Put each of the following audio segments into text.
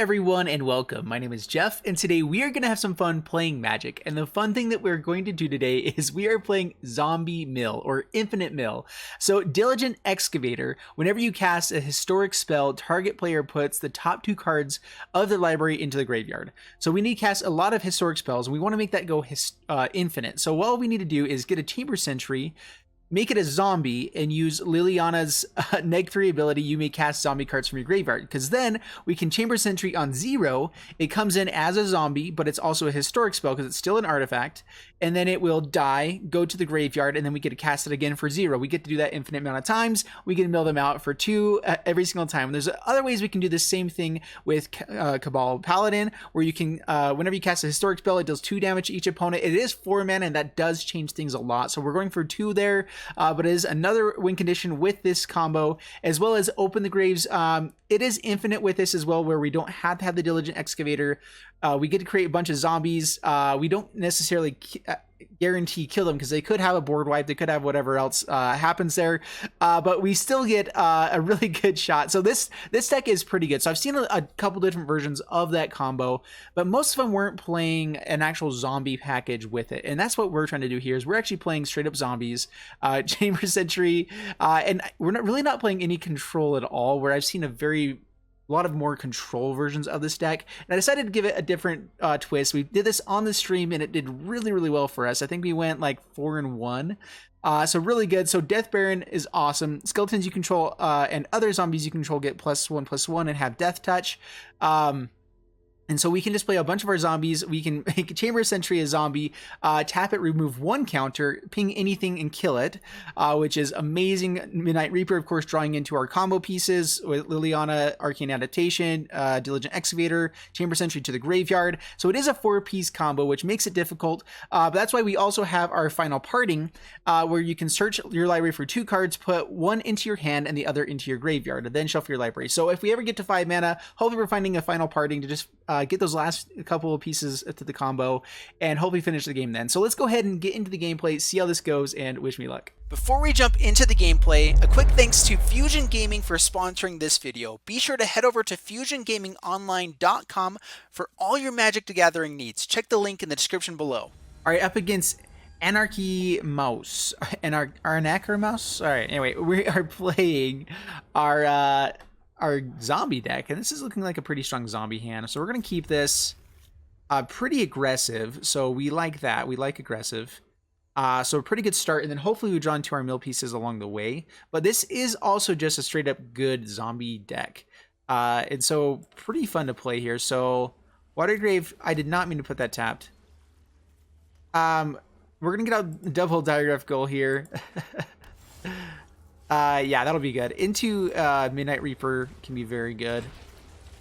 everyone and welcome. My name is Jeff and today we are going to have some fun playing Magic, and the fun thing that we're going to do today is we are playing Zombie Mill or Infinite Mill. So Diligent Excavator, whenever you cast a historic spell, target player puts the top 2 cards of the library into the graveyard. So we need to cast a lot of historic spells and we want to make that go infinite. So what we need to do is get a Chamber Sentry, make it a zombie, and use Liliana's -3 ability. You may cast zombie cards from your graveyard, because then we can Chamber Sentry on 0. It comes in as a zombie, but it's also a historic spell because it's still an artifact. And then it will die, go to the graveyard, and then we get to cast it again for 0. We get to do that infinite amount of times. We can mill them out for 2 every single time. And there's other ways we can do the same thing with Cabal Paladin, where you can, whenever you cast a historic spell, it deals 2 damage to each opponent. It is 4 mana, and that does change things a lot. So we're going for 2 there. But it is another win condition with this combo, as well as Open the Graves. It is infinite with this as well, where we don't have to have the Diligent Excavator. We get to create a bunch of zombies. We don't necessarily guarantee kill them because they could have a board wipe, they could have whatever else happens there, but we still get a really good shot. So this deck is pretty good. So I've seen a couple different versions of that combo, but most of them weren't playing an actual zombie package with it, and that's what we're trying to do here. Is we're actually playing straight up zombies, Chamber Sentry, and we're really not playing any control at all, where I've seen a lot of more control versions of this deck, and I decided to give it a different twist. We did this on the stream and it did really, really well for us. I think we went like 4-1. So really good. So Death Baron is awesome. Skeletons you control and other zombies you control get +1/+1 and have Death Touch. And so we can just play a bunch of our zombies. We can make a Chamber Sentry a zombie, tap it, remove 1 counter, ping anything and kill it, which is amazing. Midnight Reaper, of course, drawing into our combo pieces with Liliana, Arcane Adaptation, Diligent Excavator, Chamber Sentry to the graveyard. So it is a 4-piece combo, which makes it difficult. But that's why we also have our Final Parting, where you can search your library for 2 cards, put 1 into your hand and the other into your graveyard, and then shuffle your library. So if we ever get to 5 mana, hopefully we're finding a Final Parting to just get those last couple of pieces to the combo and hopefully finish the game then. So let's go ahead and get into the gameplay, see how this goes, and wish me luck. Before we jump into the gameplay, a quick thanks to Fusion Gaming for sponsoring this video. Be sure to head over to fusiongamingonline.com for all your Magic the Gathering needs. Check the link in the description below. All right, up against Anarchy Mouse. Anarchy Mouse? All right, anyway, we are playing our zombie deck, and this is looking like a pretty strong zombie hand, so we're going to keep this pretty aggressive. So we like that. We like aggressive. So a pretty good start, and then hopefully we draw into our mill pieces along the way. But this is also just a straight up good zombie deck, and so pretty fun to play here. So Watergrave, I did not mean to put that tapped. We're gonna get out double Diagraph Goal here. Yeah, that'll be good. Into Midnight Reaper can be very good.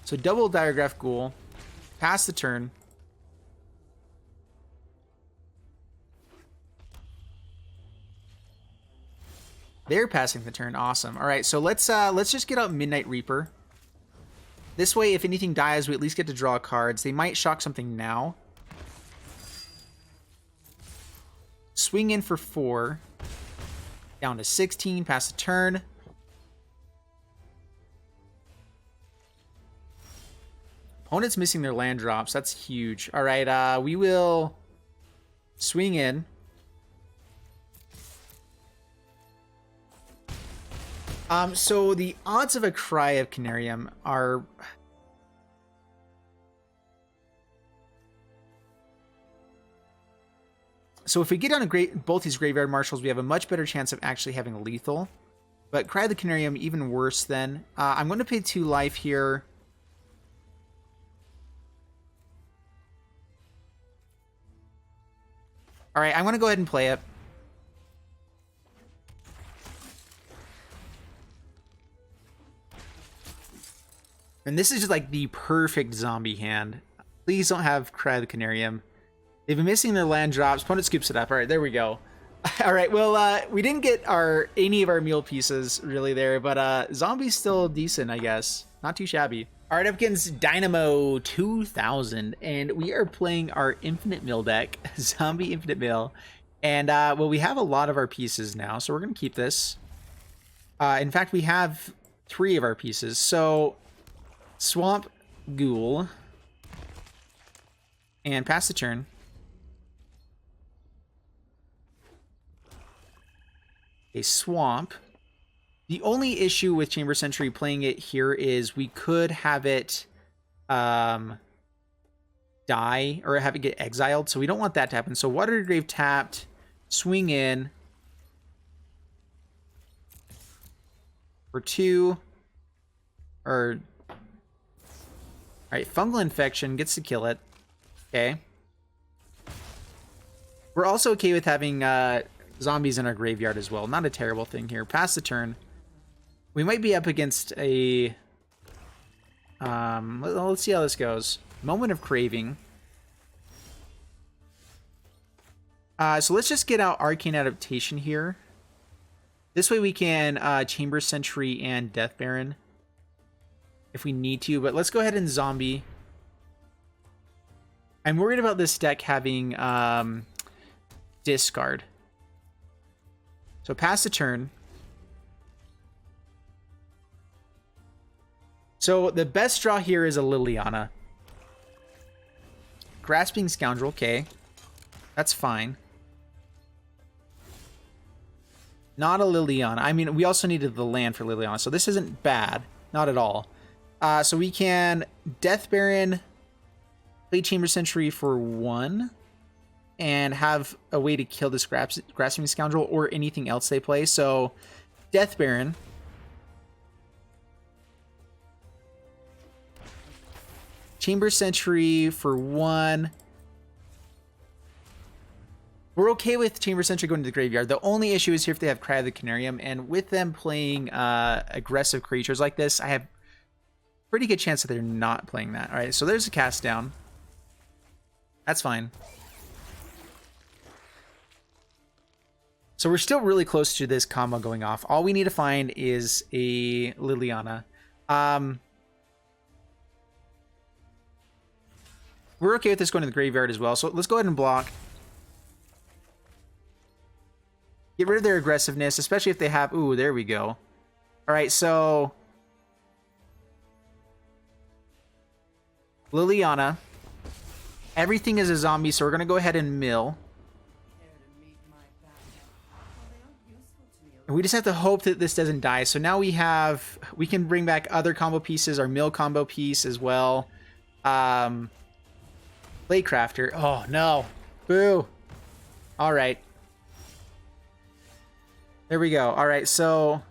So double Diagraph Ghoul, pass the turn. They're passing the turn. Awesome. All right, so let's just get out Midnight Reaper. This way, if anything dies, we at least get to draw cards. They might shock something now. Swing in for 4. Down to 16, pass the turn. Opponent's missing their land drops. That's huge. All right, we will swing in. So the odds of a Cry of Canarium are... So if we get on both these Graveyard Marshals, we have a much better chance of actually having a lethal. But Cry of the Canarium, even worse then. I'm going to pay 2 life here. Alright, I'm going to go ahead and play it. And this is just like the perfect zombie hand. Please don't have Cry of the Canarium. They've been missing their land drops. Opponent scoops it up. All right, there we go. All right, well, we didn't get any of our meal pieces really there, but zombie's still decent, I guess. Not too shabby. All right, up against Dynamo 2000, and we are playing our Infinite Mill deck, Zombie Infinite Mill. And, well, we have a lot of our pieces now, so we're going to keep this. In fact, we have 3 of our pieces. So, Swamp ghoul. And pass the turn. A swamp. The only issue with Chamber Sentry playing it here is we could have it die or have it get exiled, so we don't want that to happen. So Water to Grave tapped, swing in for 2. Or alright, Fungal Infection gets to kill it. Okay. We're also okay with having zombies in our graveyard as well. Not a terrible thing here. Pass the turn. We might be up against a... let's see how this goes. Moment of Craving. So let's just get out Arcane Adaptation here. This way we can Chamber Sentry and Death Baron if we need to. But let's go ahead and zombie. I'm worried about this deck having discard. So pass the turn. So the best draw here is a Liliana. Grasping Scoundrel, okay. That's fine. Not a Liliana. I mean, we also needed the land for Liliana, so this isn't bad. Not at all. So we can Death Baron, play Chamber Sentry for 1, and have a way to kill this Grasping Scoundrel or anything else they play. So Death Baron. Chamber Sentry for 1. We're okay with Chamber Sentry going to the graveyard. The only issue is here if they have Cry of the Canarium, and with them playing aggressive creatures like this, I have pretty good chance that they're not playing that. All right, so there's a cast down. That's fine. So we're still really close to this combo going off. All we need to find is a Liliana. We're okay with this going to the graveyard as well, so let's go ahead and block. Get rid of their aggressiveness, especially if they have... Ooh, there we go. All right, so... Liliana. Everything is a zombie, so we're going to go ahead and mill. And we just have to hope that this doesn't die. So now we can bring back other combo pieces, our mill combo piece as well. Playcrafter. Oh, no. Boo. All right. There we go. All right, so...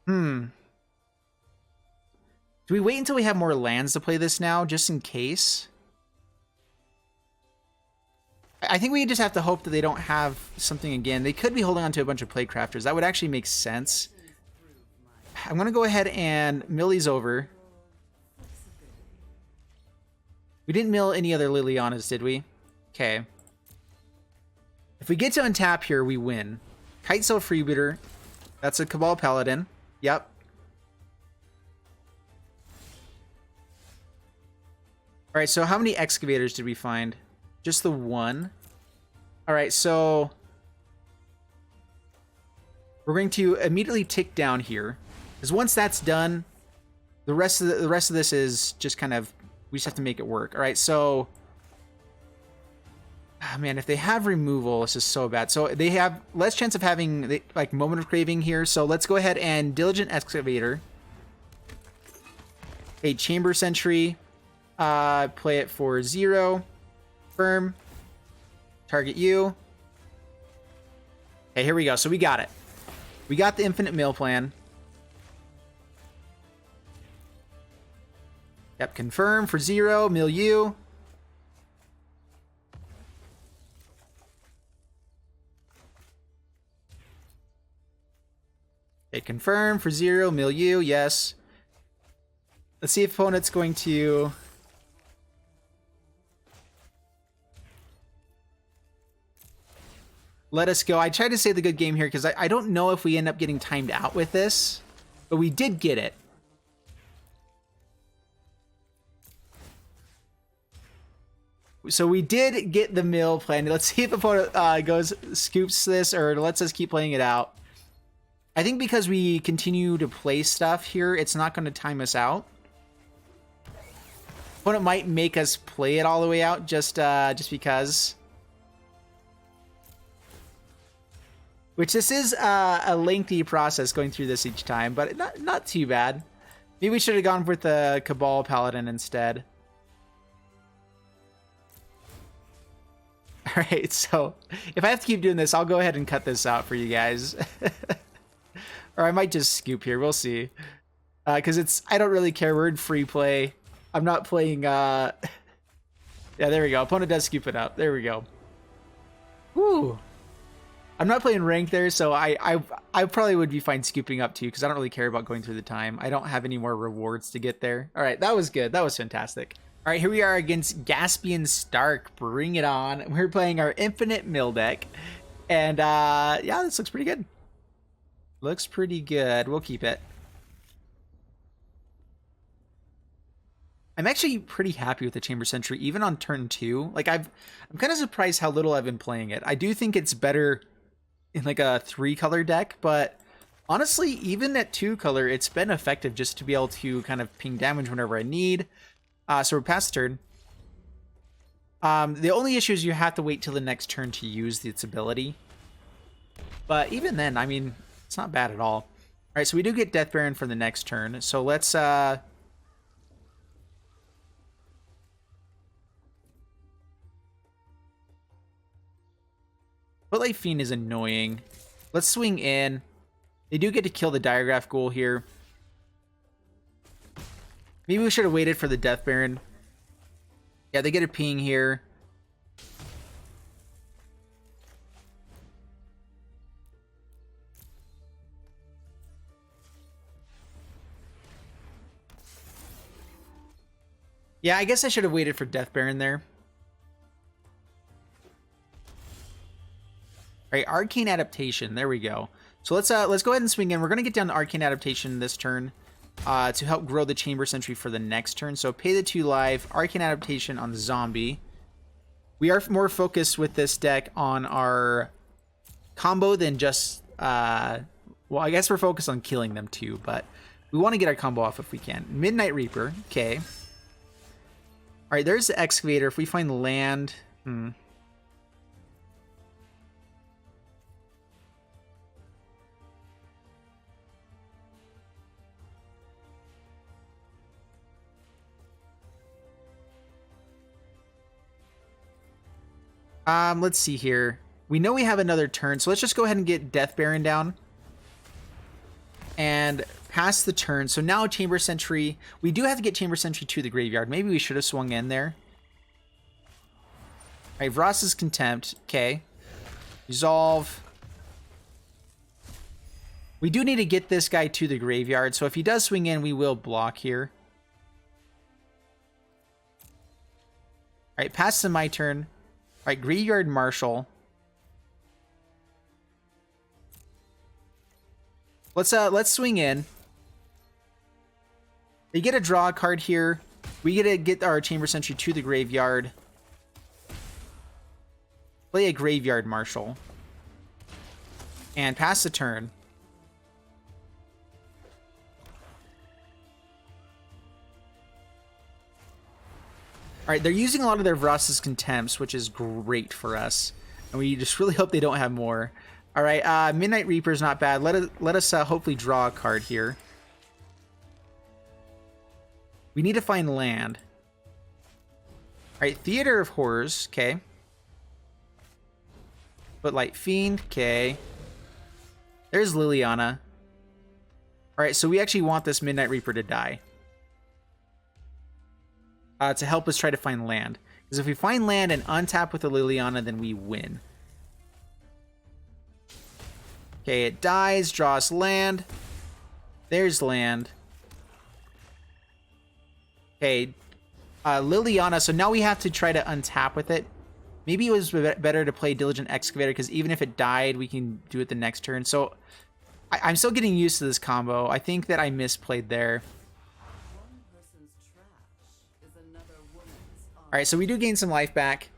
Do we wait until we have more lands to play this now, just in case? I think we just have to hope that they don't have something again. They could be holding on to a bunch of Playcrafters. That would actually make sense. I'm going to go ahead and mill these over. We didn't mill any other Lilianas, did we? Okay. If we get to untap here, we win. Kitesail Freebooter. That's a Cabal Paladin. Yep. Alright, so how many excavators did we find? Just the 1. Alright, so... we're going to immediately tick down here. Because once that's done, the rest of this is just kind of... we just have to make it work. Alright, so... oh, man, if they have removal, this is so bad. So they have less chance of having, like, Moment of Craving here. So let's go ahead and Diligent Excavator. A Chamber Sentry. Play it for 0. Firm. Target you. Okay, here we go. So we got it. We got the Infinite Mill plan. Yep, confirm for 0. Mill you. Okay, confirm for 0. Mill you. Yes. Let's see if opponent's going to... let us go. I tried to say the good game here because I don't know if we end up getting timed out with this, but we did get it. So we did get the mill planted. Let's see if opponent goes scoops this or lets us keep playing it out. I think because we continue to play stuff here, it's not going to time us out. Opponent might make us play it all the way out just because. Which this is a lengthy process going through this each time, but not too bad. Maybe we should have gone with the Cabal Paladin instead. Alright, so if I have to keep doing this, I'll go ahead and cut this out for you guys. Or I might just scoop here, we'll see. Because I don't really care, we're in free play. I'm not playing, yeah, there we go. Opponent does scoop it up, there we go. Woo! I'm not playing ranked there, so I probably would be fine scooping up too, because I don't really care about going through the time. I don't have any more rewards to get there. Alright, that was good, that was fantastic. Alright, here we are against Gaspian Stark. Bring it on. We're playing our Infinite Mill deck. And, yeah, this looks pretty good. Looks pretty good. We'll keep it. I'm actually pretty happy with the Chamber Sentry, even on turn 2. Like, I'm kind of surprised how little I've been playing it. I do think it's better in, like, a 3-color deck, but honestly, even at 2-color, it's been effective just to be able to kind of ping damage whenever I need. So we're past turn. The only issue is you have to wait till the next turn to use its ability. But even then, I mean, it's not bad at all. All right, so we do get Death Baron for the next turn. So let's... Footlight Fiend is annoying. Let's swing in. They do get to kill the Diagraph Ghoul here. Maybe we should have waited for the Death Baron. Yeah, they get a ping here. Yeah, I guess I should have waited for Death Baron there. All right, Arcane Adaptation. There we go. So let's go ahead and swing in. We're gonna get down to Arcane Adaptation this turn. To help grow the Chamber Sentry for the next turn. So pay the 2 life, Arcane Adaptation on Zombie. We are more focused with this deck on our combo than just, well, I guess we're focused on killing them too, but we want to get our combo off if we can. Midnight Reaper, okay. All right, there's the Excavator. If we find land, let's see here. We know we have another turn, so let's just go ahead and get Death Baron down. And pass the turn. So now Chamber Sentry. We do have to get Chamber Sentry to the graveyard. Maybe we should have swung in there. Alright, Vross's Contempt. Okay. Resolve. We do need to get this guy to the graveyard, so if he does swing in, we will block here. Alright, pass to my turn. Alright, Graveyard Marshal. Let's swing in. They get a draw a card here. We get to get our Chamber Sentry to the graveyard. Play a Graveyard Marshal. And pass the turn. Alright, they're using a lot of their Vross's Contempts, which is great for us. And we just really hope they don't have more. Alright, Midnight Reaper's not bad. Let us hopefully draw a card here. We need to find land. Alright, Theater of Horrors, okay. Footlight Fiend, okay. There's Liliana. Alright, so we actually want this Midnight Reaper to die. To help us try to find land. Because if we find land and untap with the Liliana, then we win. Okay, it dies, draw us land. There's land. Okay, Liliana, so now we have to try to untap with it. Maybe it was better to play Diligent Excavator, because even if it died, we can do it the next turn. So, I'm still getting used to this combo. I think that I misplayed there. right, so we do gain some life back.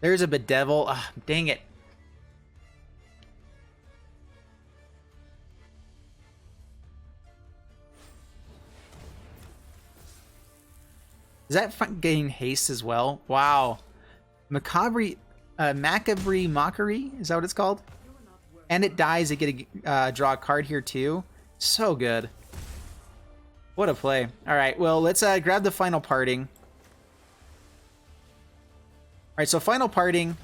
There's a bedevil. Ah, dang it. Is that getting haste as well? Wow. Macabre Mockery? Is that what it's called? And it dies. They get a draw a card here too. So good. What a play. All right, well, let's grab the final parting. All right, so final parting.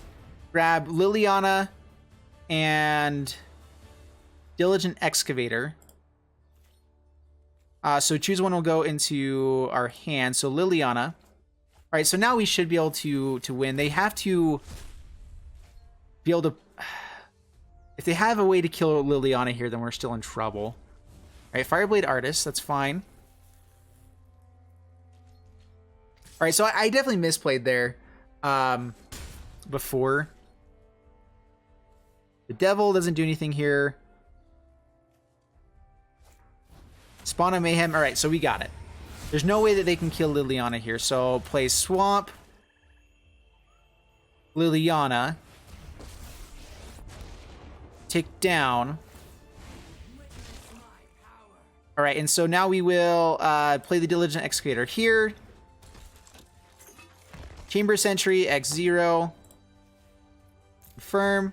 Grab Liliana and Diligent Excavator. So choose one will go into our hand. So Liliana. All right, so now we should be able to win. They have to be able to... If they have a way to kill Liliana here, then we're still in trouble. All right, Fireblade Artist, that's fine. All right, so I definitely misplayed there before. The Devil doesn't do anything here. Spawn of Mayhem. All right, so we got it. There's no way that they can kill Liliana here. So play Swamp. Liliana. Take down. All right, and so now we will play the Diligent Excavator here. Chamber Sentry, X0. Confirm.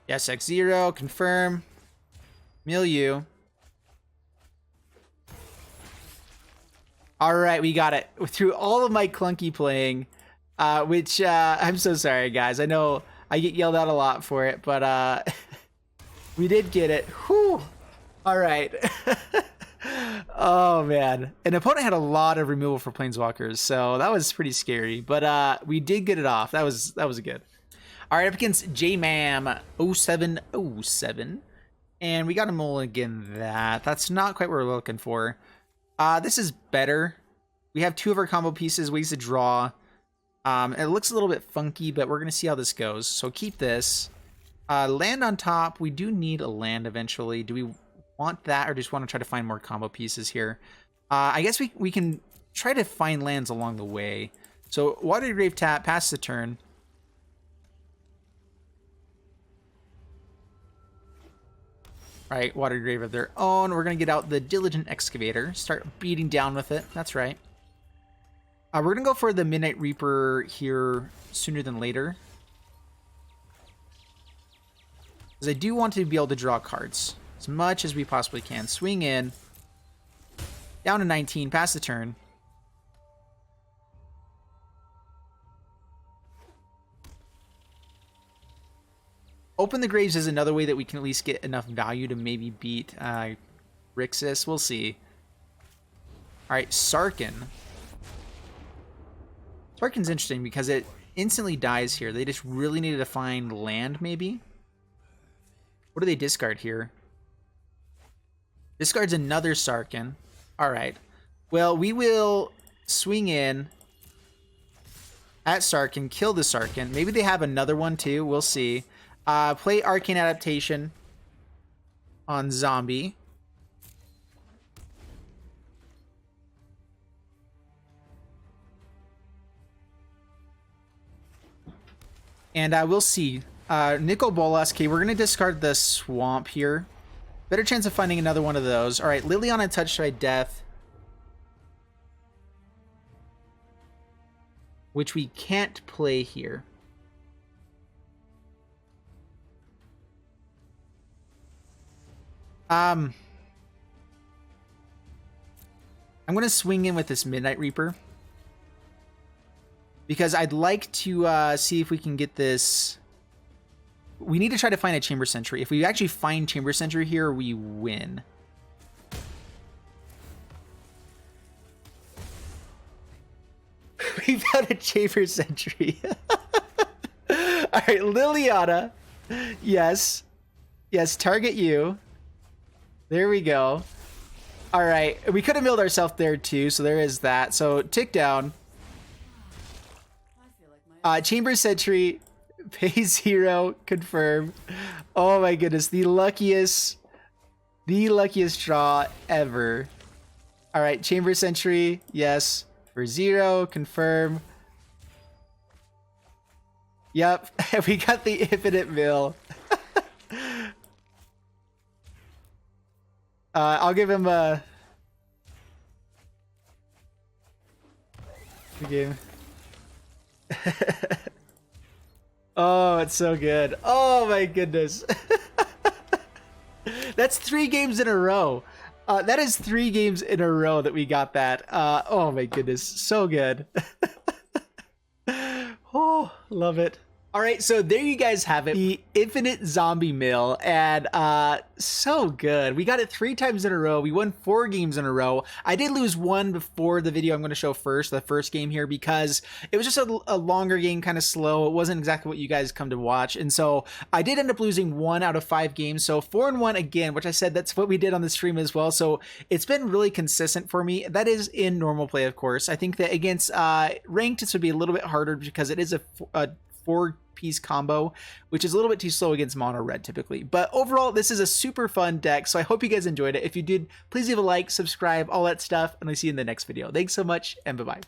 Yes, X0, confirm. Milieu. All right, we got it. Through all of my clunky playing, which I'm so sorry, guys. I know I get yelled at a lot for it, but we did get it. Whew. All right. Oh, man. An opponent had a lot of removal for Planeswalkers, so that was pretty scary. But we did get it off. That was good. All right, up against JMam 0707. And we got a Mulligan that. That's not quite what we're looking for. This is better. We have two of our combo pieces, ways to draw. It looks a little bit funky, but we're going to see how this goes. So keep this. Land on top. We do need a land eventually. Do we want that or just want to try to find more combo pieces here? I guess we can try to find lands along the way. So Watery Grave tap, pass the turn. All right, Watery Grave of their own. We're going to get out the Diligent Excavator. Start beating down with it. That's right. We're going to go for the Midnight Reaper here sooner than later. Because I do want to be able to draw cards as much as we possibly can. Swing in. Down to 19. Pass the turn. Open the Graves is another way that we can at least get enough value to maybe beat Rixis. We'll see. All right, Sarkin. Sarkin's interesting because it instantly dies here. They just really needed to find land, maybe. What do they discard here? Discards another Sarkin. All right. Well, we will swing in at Sarkin, kill the Sarkin. Maybe they have another one too. We'll see. Play Arcane Adaptation on Zombie. And we'll see. Nicol Bolas. Okay, we're going to discard the Swamp here. Better chance of finding another one of those. All right, Liliana Touched by Death. Which we can't play here. I'm going to swing in with this Midnight Reaper. Because I'd like to see if we can get this... We need to try to find a Chamber Sentry. If we actually find Chamber Sentry here, we win. We found a Chamber Sentry. All right, Liliana. Yes. Yes, target you. There we go. All right. We could have milled ourselves there too, so there is that. So tick down. Chamber Sentry, pay 0, confirm. Oh my goodness, the luckiest draw ever. All right, Chamber Sentry, yes, for 0, confirm. Yep, we got the infinite mill. I'll give him a game. Oh, it's so good. Oh my goodness. That's 3 games in a row. That is 3 games in a row that we got that. Oh my goodness, so good. Oh, love it. All right, so there you guys have it, the infinite zombie mill, and so good. We got it 3 times in a row. We won 4 games in a row. I did lose 1 before the video I'm going to show first, the first game here, because it was just a longer game, kind of slow. It wasn't exactly what you guys come to watch, and so I did end up losing 1 out of 5 games, so 4-1 again, which I said that's what we did on the stream as well, so it's been really consistent for me. That is in normal play, of course. I think that against ranked, this would be a little bit harder because it is a 4-piece combo, which is a little bit too slow against mono red typically. But overall, this is a super fun deck, so I hope you guys enjoyed it. If you did, please leave a like, subscribe, all that stuff, and I'll see you in the next video. Thanks so much, and bye-bye.